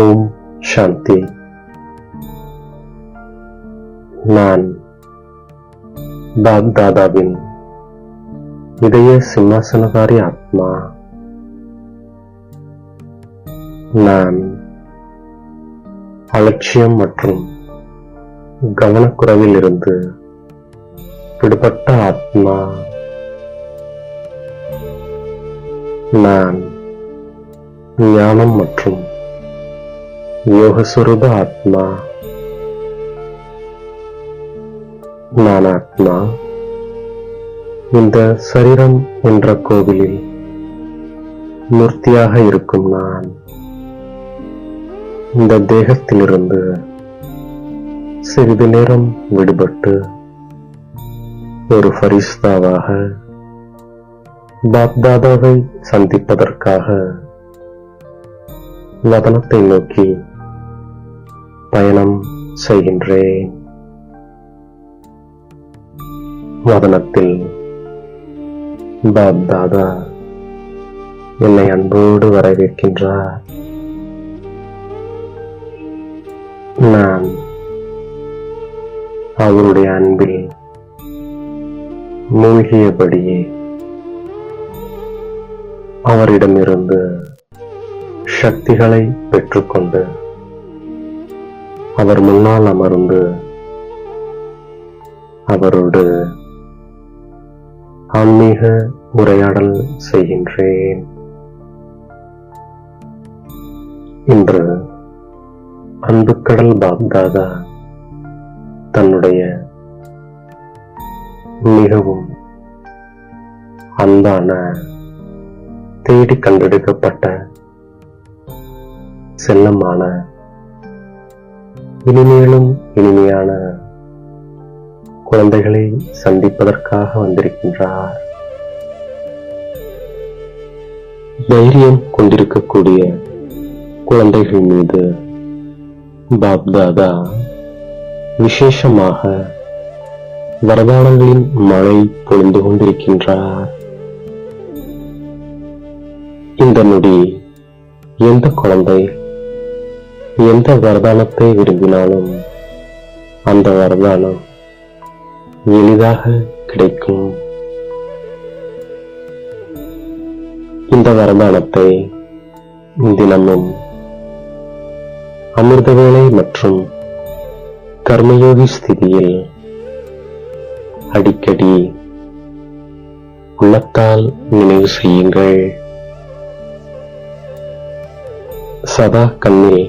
ஓம் சாந்தி. நான் பாப்தாதாவின் இதய சிம்மாசனதாரி ஆத்மா. நான் அலட்சியம் மற்றும் கவனக்குறைவில் இருந்து விடுபட்ட ஆத்மா. நான் ஞானம் மற்றும் யோகஸ்வரூப ஆத்மா. நான் ஆத்மா இந்த சரீரம் என்ற கோவிலில் மூர்த்தியாக இருக்கும். நான் இந்த தேகத்திலிருந்து சிறிது நேரம் விடுபட்டு ஒரு ஃபரிஸ்தாவாக பாப்தாதாவை சந்திப்பதற்காக வதனத்தை நோக்கி பயணம் செய்கின்றேன். வதனத்தில் பாப்தாதா என்னை அன்போடு வரவேற்கின்றார். நான் அவருடைய அன்பில் மூழ்கியபடியே அவரிடமிருந்து சக்திகளை பெற்றுக்கொண்டு அவர் முன்னால் அமர்ந்து அவரோடு ஆன்மீக உரையாடல் செய்கின்றேன். இன்று அன்புக்கடல் பாப்தாதா தன்னுடைய மிகவும் அன்பான தேடி கண்டெடுக்கப்பட்ட செல்லமான இனிமேலும் இனிமையான குழந்தைகளை சந்திப்பதற்காக வந்திருக்கின்றார். தைரியம் கொண்டிருக்கக்கூடிய குழந்தைகள் மீது பாப்தாதா விசேஷமாக வரதானங்களின் மழை பொழிந்து கொண்டிருக்கின்றார். இந்த நொடி எந்த குழந்தை எந்த வரதானத்தை விரும்பினாலும் அந்த வரதானம் எளிதாக கிடைக்கும். இந்த வரதானத்தை தினமும் அமிர்தவேளை மற்றும் கர்மயோகி ஸ்திதியில் அடிக்கடி உள்ளத்தால் நினைவு செய்யுங்கள். சதா கண்ணில்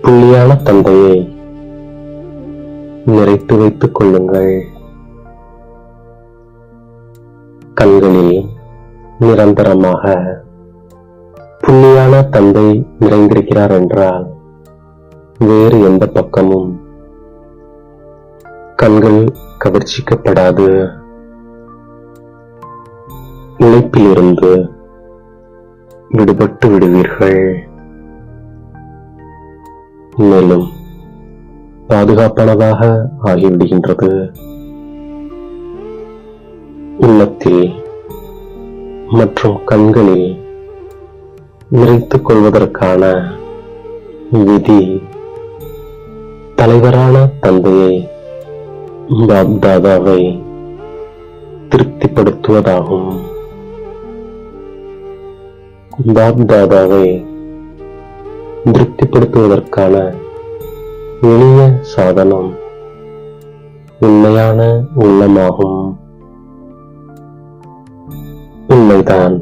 புள்ளியான தந்தையை நிறைத்து வைத்துக் கொள்ளுங்கள். கண்களில் நிரந்தரமாக புள்ளியான தந்தை நிறைந்திருக்கிறார் என்றால் வேறு எந்த பக்கமும் கண்கள் கவர்ச்சிக்கப்படாது. உழைப்பிலிருந்து விடுபட்டு விடுவீர்கள். மேலும் பாதுகாப்பானதாக ஆகிவிடுகின்றது. உள்ளத்தில் மற்றும் கண்களில் நிறைத்துக் கொள்வதற்கான விதி தலைவரான தந்தையை பாப்தாதாவை திருப்திப்படுத்துவதாகும். பாப்தாதாவை திருப்திப்படுத்துவதற்கான எளிய சாதனம் உண்மையான உள்ளமாகும். உண்மைதான்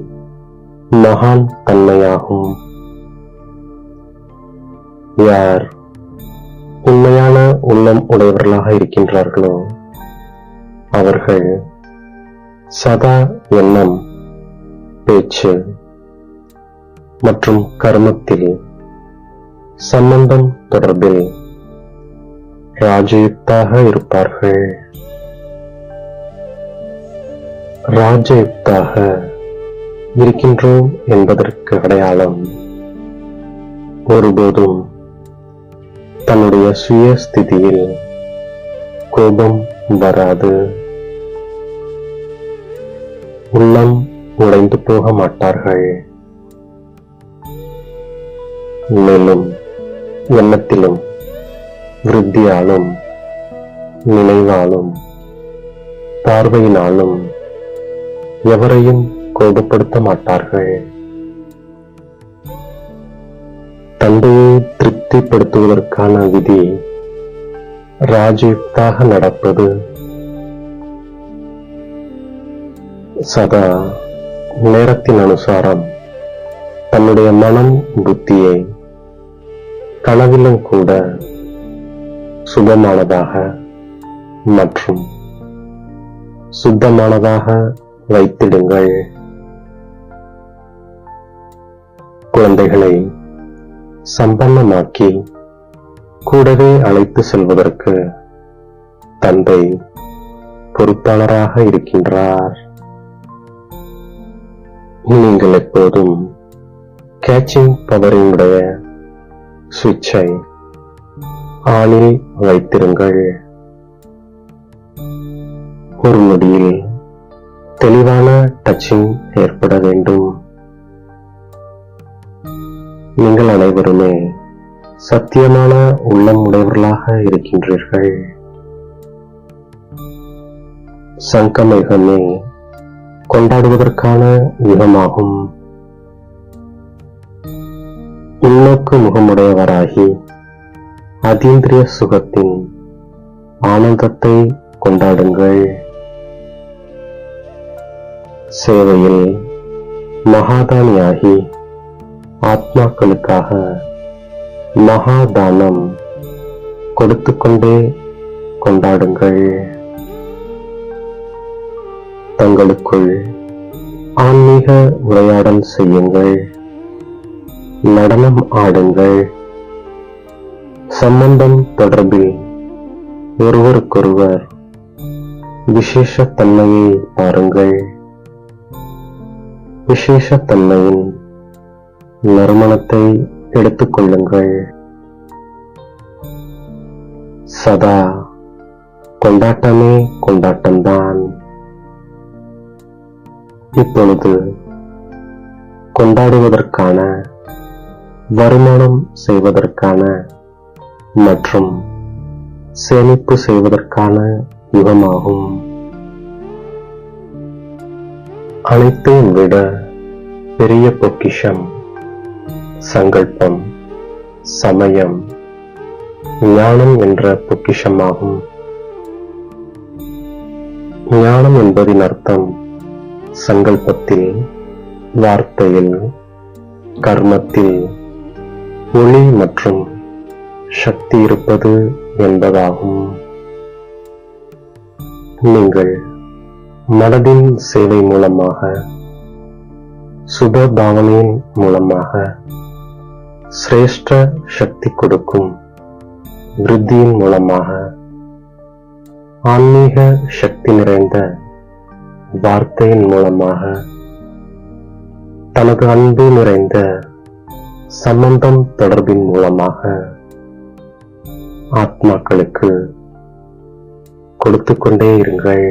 மகான் தன்மையாகும். யார் உண்மையான உள்ளம் உடையவர்களாக இருக்கின்றார்களோ அவர்கள் சதா எண்ணம், பேச்சு மற்றும் கர்மத்தில் சம்பந்தம் தொடர்பில் ராஜயுக்தாக இருப்பார்கள். ராஜயுக்தாக இருக்கின்றோம் என்பதற்கு அடையாளம் ஒருபோதும் தன்னுடைய சுய ஸ்திதியில் கோபம் வராது. உள்ளம் உடைந்து போக மாட்டார்கள். மேலும் எண்ணத்திலும் விருத்தியாலும் நினைவாலும் பார்வையினாலும் எவரையும் கோபப்படுத்த மாட்டார்கள். தந்தையை திருப்திப்படுத்துவதற்கான விதி ராஜயுக்தாக நடப்பது. சதா நேரத்தின் அனுசாரம் தன்னுடைய மனம் புத்தியை கனவிலும் கூட சுபமானதாக மற்றும் சுத்தமானதாக வைத்திடுங்கள். குழந்தைகளை சம்பன்னமாக்கி கூடவே அழைத்து செல்வதற்கு தந்தை பொறுப்பாளராக இருக்கின்றார். நீங்கள் எப்போதும் கேட்சிங் பவரினுடைய சுவிட்சை ஆனில் வைத்திருங்கள். ஒரு நொடியில் தெளிவான டச்சிங் ஏற்பட வேண்டும். நீங்கள் அனைவருமே சத்தியமான உள்ளம் உடையவர்களாக இருக்கின்றீர்கள். சங்கமயுகமே கொண்டாடுவதற்கான யுகமாகும். உள்நோக்கு முகமுடையவராகி அதீந்திரிய சுகத்தின் ஆனந்தத்தை கொண்டாடுங்கள். சேவையில் மகாதானியாகி ஆத்மாக்களுக்காக மகாதானம் கொடுத்துக்கொண்டே கொண்டாடுங்கள். தங்களுக்குள் ஆன்மீக உரையாடல் செய்யுங்கள். நடனம் ஆடுங்கள். சம்பந்தம் தொடர்பில் ஒருவருக்கொருவர் விசேஷ தன்மையை பாருங்கள். விசேஷ தன்மையின் நறுமணத்தை எடுத்துக்கொள்ளுங்கள். சதா கொண்டாட்டமே கொண்டாட்டம்தான். இப்பொழுது கொண்டாடுவதற்கான, வருமானம் செய்வதற்கான மற்றும் சேமிப்பு செய்வதற்கான யுகமாகும். அனைத்தையும் விட பெரிய பொக்கிஷம் சங்கல்பம், சமயம், ஞானம் என்ற பொக்கிஷமாகும். ஞானம் என்பதின் அர்த்தம் சங்கல்பத்தில், வார்த்தையில், கர்மத்தில் ஒளி மற்றும் சக்தி இருப்பது என்பதாகும். நீங்கள் மனதின் சேவை மூலமாக, சுப பாவனையின் மூலமாக சிரேஷ்ட சக்தி கொடுக்கும் விருத்தியின் மூலமாக ஆன்மீக சக்தி நிறைந்த வார்த்தையின் மூலமாக தனது அன்பு நிறைந்த சம்பந்தம் தொடர்பின் மூலமாக ஆத்மாக்களுக்கு கொடுத்து கொண்டே இருங்கள்.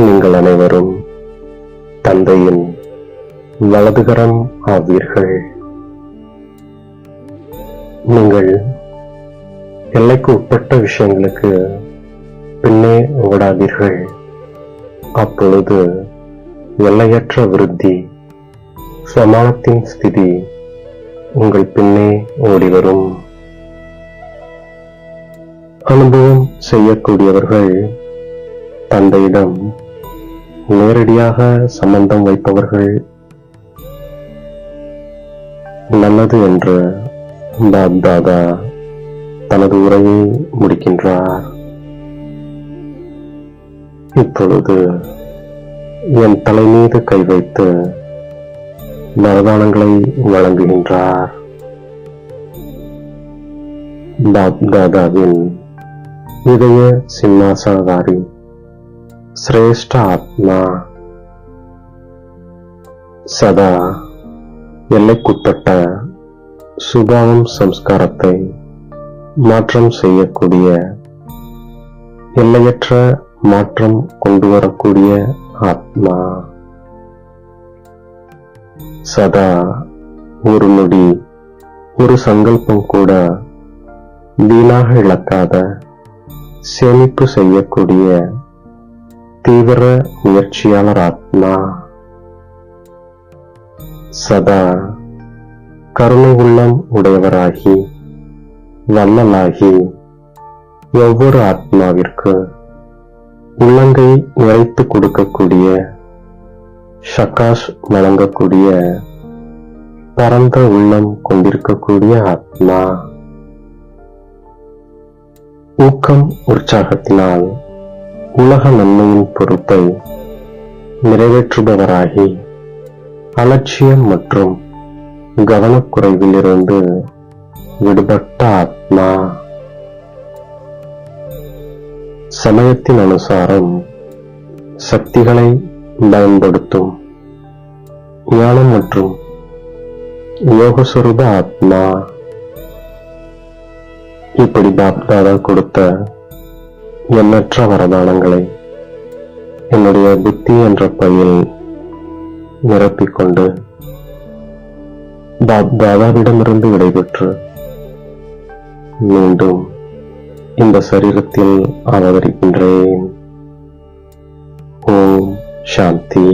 நீங்கள் அனைவரும் தந்தையின் வலதுகரம் ஆவீர்கள். நீங்கள் எல்லைக்கு உட்பட்ட விஷயங்களுக்கு பின்னே ஓடாதீர்கள். அப்பொழுது எல்லையற்ற விருத்தி, சமானத்தின் ஸ்திதி உங்கள் பின்னே ஓடிவரும். அனுபவம் செய்யக்கூடியவர்கள் தந்தையிடம் நேரடியாக சம்பந்தம் வைப்பவர்கள். நல்லது என்று பாப்தாதா தனது உரையை முடிக்கின்றார். இப்பொழுது என் தலை மீது கை வைத்து வரதானங்களை வழங்குகின்றார். பாப்தாதாவின் இதய சிம்மாசனதாரி சிரேஷ்ட ஆத்மா சதா எல்லைக்குட்பட்ட சுபாவம் சம்ஸ்காரத்தை மாற்றம் செய்யக்கூடிய, எல்லையற்ற மாற்றம் கொண்டு வரக்கூடிய ஆத்மா. சதா ஒரு நொடி, ஒரு சங்கல்பம் கூட வீணாக இழக்காத சேமிப்பு செய்யக்கூடிய தீவிர முயற்சியாளர் ஆத்மா. சதா கருணை உள்ளம் உடையவராகி வள்ளலாகி ஒவ்வொரு ஆத்மாவிற்கு உள்ளங்கை நிறைத்து கொடுக்கக்கூடிய, ஷகாஷ் வழங்கக்கூடிய பரந்த உள்ளம் கொண்டிருக்கக்கூடிய ஆத்மா. ஊக்கம் உற்சாகத்தினால் உலக நன்மையின் பொறுப்பை நிறைவேற்றுபவராகி அலட்சியம் மற்றும் கவனக்குறைவிலிருந்து விடுபட்ட ஆத்மா. சமயத்தின் அனுசாரம் சக்திகளை பயன்படுத்தும் ஞானம் மற்றும் யோகஸ்வரூப ஆத்மா. இப்படி பாப்தாதா கொடுத்த எண்ணற்ற வரதானங்களை என்னுடைய புத்தி என்ற பையில் நிரப்பிக்கொண்டு பாப்தாதாவிடமிருந்து விடைபெற்று மீண்டும் இந்த சரீரத்தில் அவதரிக்கின்றேன். ஓம் சாந்தி.